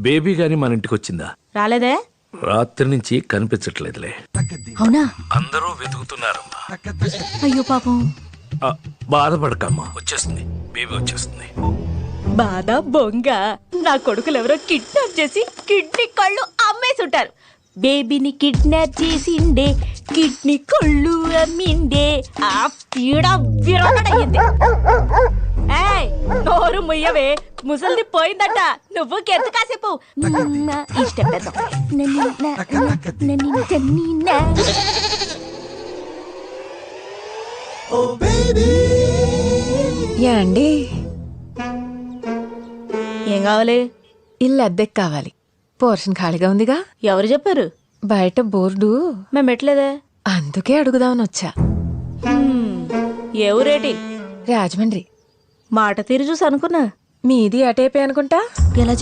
Baby గాని మన ఇంటికి వచ్చిందా? రాలేదే. రాత్రి నుంచి కనిపించట్లేదులే. అవునా? అందరూ వెతుకుతున్నారమ్మా. అయ్యో పాపం. బాధపడకమ్మా, వచ్చేస్తుంది, బేబీ వచ్చేస్తుంది. బాధ బొంగ. నా కొడుకులు ఎవరో కిడ్నాప్ చేసి కిడ్నీ కళ్ళు అమ్మేసుంటారు. బేబీని కిడ్నాప్ చేసిండే, కిడ్నీ కళ్ళు అమ్మిండే. ఆ పీడ విరగడయ్యింది. ఏయ్, నోరు ముయ్యవే, ముసలిది పోయిందట. నువ్వు కెంత కాసేపు ఇష్టం పెద్ద. అండి, ఏం కావాలి? ఇల్లు అద్దెకి కావాలి. పోర్షన్ ఖాళీగా ఉందిగా. ఎవరు చెప్పారు? బయట బోర్డు మేము పెట్టలేదే. అందుకే అడుగుదామని వచ్చా. ఏ ఊరేటి? రాజమండ్రి. మాట తీరు చూసి అనుకున్నా మీది అటేపే అనుకుంటా. ఎలా